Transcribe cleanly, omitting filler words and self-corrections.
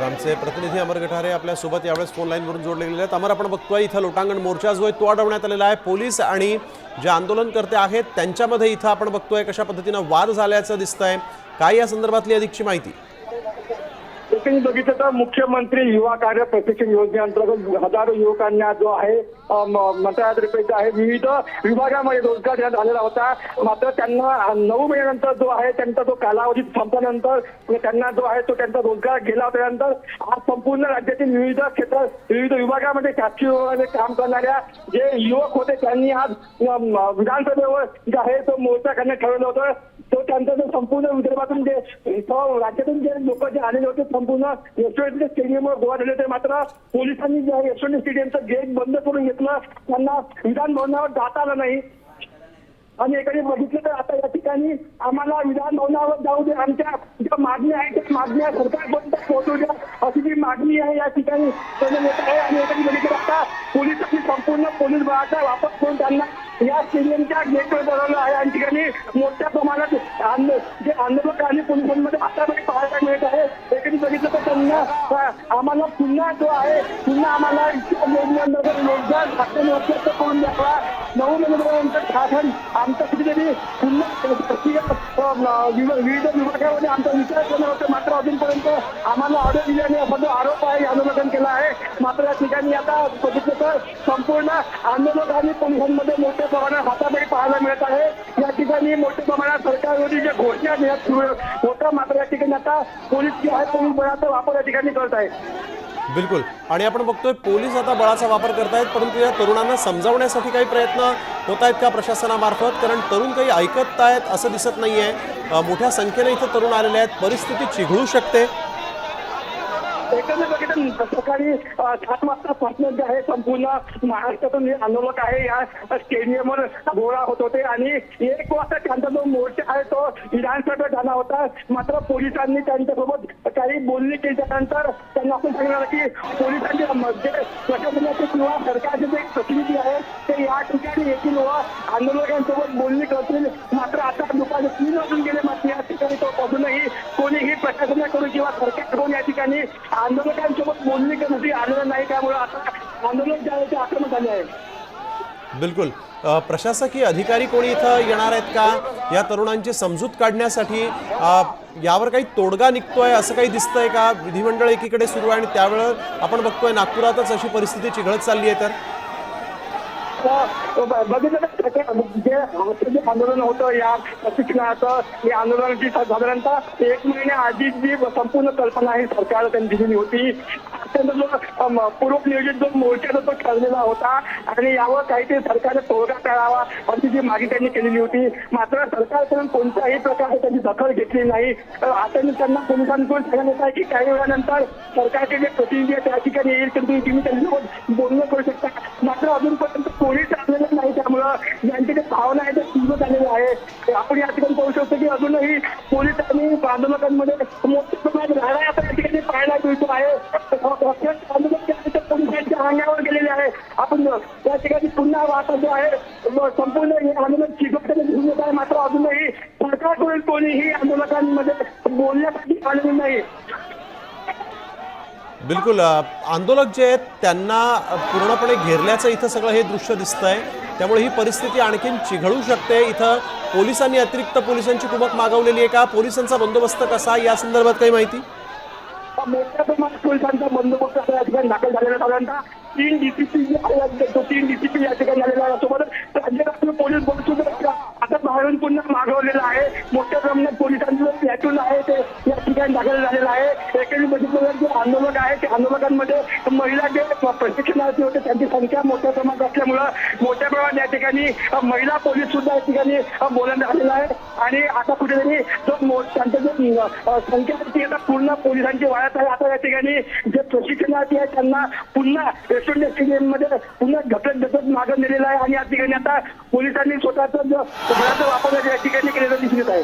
आमचे प्रतिनिधी अमर गठारे आपल्यासोबत यावेळेस फोन लाईनवरून जोडले गेलेले आहेत। अमर, आपण बघतोय इथं लोटांगण मोर्चा जो आहे तो अडवण्यात आलेला आहे। पोलीस आणि जे आंदोलनकर्ते आहेत त्यांच्यामध्ये इथं आपण बघतोय कशा पद्धतीने वाद झाल्याचं दिसतंय। काय या संदर्भातली अधिकची माहिती? एकूण बघितलं तर मुख्यमंत्री युवा कार्य प्रशिक्षण योजनेअंतर्गत हजारो युवकांना जो आहे मंत्रालयातर्फे आहे विविध विभागामध्ये रोजगार देण्यात आलेला होता। मात्र त्यांना 9 महिन्यानंतर जो आहे त्यांचा जो कालावधी संपल्यानंतर त्यांना जो आहे तो त्यांचा रोजगार गेला त्यानंतर आज संपूर्ण राज्यातील विविध क्षेत्रात विविध विभागामध्ये शासकीय विभागामध्ये काम करणाऱ्या जे युवक होते त्यांनी आज विधानसभेवर जे आहे तो मोर्चा करण्यात ठरवलं होतं। तो त्यांचा जो संपूर्ण विदर्भातून जे राज्यातून जे लोक जे आलेले होते संपूर्ण यशवंत स्टेडियमवर गोळा झाले होते। मात्र पोलिसांनी जे आहे यशवंत स्टेडियमचं गेट बंद करून घेतलं, त्यांना विधान भवनावर जाता आलं नाही। आणि एकाने बघितलं तर आता या ठिकाणी आम्हाला विधान भवनावर जाऊ दे, आमच्या ज्या मागण्या आहेत त्या मागण्या सरकारपर्यंत पोहोचू द्या अशी जी मागणी आहे या ठिकाणी करण्यात येत आहे। आणि एकाने बघितलं आता पोलिसांनी संपूर्ण पोलीस बळाचा वापर करून त्यांना या स्टेडियमच्या गेटवर बोलावलं आहे। आणि ठिकाणी मोठ्या प्रमाणात जे आंदोलक आणि पोलिसांमध्ये आतापर्यंत पाहायला मिळत आहे। एकाने बघितलं तर त्यांना आम्हाला पुन्हा जो आहे पुन्हा आम्हाला रोजगार शासन उपलब्ध करून द्यावा। 9 महिन्यानंतर शासन आमचं कुठेतरी पुन्हा विविध विभागामध्ये आमचा विचार केला होता, मात्र अजूनपर्यंत आम्हाला ऑर्डर दिल्याने असा जो आरोप आहे आंदोलन केला आहे। मात्र या ठिकाणी आता बघितलं तर संपूर्ण आंदोलक आणि पोलिसांमध्ये मोठ्या प्रमाणात हातापाई पाहायला मिळत आहे। या ठिकाणी मोठ्या प्रमाणात सरकारविरोधी ज्या घोषणा देण्यात सुरू होता, मात्र या ठिकाणी आता पोलीस जे आहे पोलीस बळाचा वापर या ठिकाणी करत आहे। बिलकुल, आणि आपण बघतोय पोलीस आता बळाचा वापर करतायत, परंतु या तरुणांना समजावण्यासाठी काही प्रयत्न होत आहेत का प्रशासनामार्फत? कारण तरुण काही ऐकत आहेत असं दिसत नाहीये। मोठ्या संख्येने इथं तरुण आलेले आहेत, परिस्थिती चिघळू शकते। एकंदर बघितलं सकाळी 7 वाजतापासून जे आहे संपूर्ण महाराष्ट्रातून जे आंदोलक आहे या स्टेडियमवर गोळा होत होते आणि 1 वाजता त्यांचा जो मोर्चा आहे तो विधानसभेत झाला होता। मात्र पोलिसांनी त्यांच्यासोबत काही बोलणी केली, त्यानंतर त्यांना असं सांगितलं की पोलिसांचे प्रशासनाचे किंवा सरकारचे जे प्रतिनिधी आहेत ते या ठिकाणी येथील व आंदोलकांसोबत बोलणी करतील। मात्र आता दुपारी 3 वाजून गेले, मात्र या ठिकाणी तो अजूनही कोणीही प्रशासनाकडून किंवा सरकारकडून या ठिकाणी आंदोलकांसोबत बोलणी करण्यासाठी आलेलं नाही, त्यामुळे आता आंदोलन जे आहे ते आक्रमक झाले आहे। बिलकुल, प्रशासकीय अधिकारी कोणी इथं येणार आहेत का या तरुणांची समजूत काढण्यासाठी? यावर काही तोडगा निघतोय असं काही दिसतंय का? विधिमंडळ एकीकडे सुरू आहे आणि त्यावेळेस आपण बघतोय नागपुरातच अशी परिस्थिती चिघळत चालली आहे। तर बघितलं जे आंदोलन होतं या प्रशिक्षणाचं, या आंदोलनाची साधारणतः 1 महिन्याआधी जी संपूर्ण कल्पना आहे सरकारला त्यांनी दिलेली होती। अत्यंत जो पूर्वनियोजित जो मोर्चा तो ठरलेला होता आणि यावर काहीतरी सरकारने तोडगा काढावा अशी जी मागणी त्यांनी केलेली होती। मात्र सरकारकडून कोणत्याही प्रकारे त्यांची दखल घेतली नाही। आता त्यांना पोलिसांकडून सांगण्यात येत आहे की काही वेळानंतर सरकारचे जे प्रतिनिधी आहेत त्या ठिकाणी येईल, तुम्ही त्यांच्यासोबत बोलणं करू शकता। मात्र अजूनपर्यंत कोणीच आलेलं नाही, त्यामुळं यांची जे भावना आहे ते तीव्र झालेली आहे। आपण या ठिकाणी पाहू शकतो की अजूनही पोलीस आणि आंदोलकांमध्ये मोठ्या प्रमाणात लढाई आता या ठिकाणी पाहायला मिळतो आहे। आंदोलक पोलिसांच्या अंगावर गेलेले आहे। आपण या ठिकाणी पुन्हा वाहता जो आहे संपूर्ण आंदोलन चिघळताना दिसून येत आहे। मात्र अजूनही सरकारकडून कोणीही आंदोलकांमध्ये बोलण्यासाठी आलेलं नाही। बिलकुल, आंदोलक जे आहेत त्यांना पूर्णपणे घेरल्याचं इथं सगळं हे दृश्य दिसतंय, त्यामुळे ही परिस्थिती आणखीन चिघळू शकते। इथं पोलिसांनी अतिरिक्त पोलिसांची कुमक मागवलेली आहे का? पोलिसांचा बंदोबस्त कसा या संदर्भात काही माहिती? मोठ्या प्रमाणात पोलिसांचा बंदोबस्त या ठिकाणी दाखल झालेला, साधारणतः 3 DCP तो 3 DCP या ठिकाणी झालेला आहे। सोबतच राज्यातील पोलीस बल सुद्धा आता बाहेरून पुन्हा मागवलेला आहे। मोठ्या प्रमाणात पोलिसांचं प्लॅटून आहे ते या ठिकाणी दाखल झालेलं आहे। एकेरी बघितलं जे आंदोलक आहे ते आंदोलकांमध्ये महिला जे प्रशिक्षणार्थी होते त्यांची संख्या मोठ्या प्रमाणात असल्यामुळं मोठ्या प्रमाणात या ठिकाणी महिला पोलीस सुद्धा या ठिकाणी बोलण्यात आलेला आहे। आणि आता कुठेतरी जो त्यांचं जे संख्या ती आता पूर्ण पोलिसांची वाढत आहे। आता या ठिकाणी जे प्रशिक्षणार्थी आहेत त्यांना पुन्हा यशवंत स्टेडियममध्ये पुन्हा ढकलत मागं नेलेला आहे आणि या ठिकाणी आता पोलिसांनी स्वतःचा बळाचा वापर या ठिकाणी केलेला दिसून येत आहे।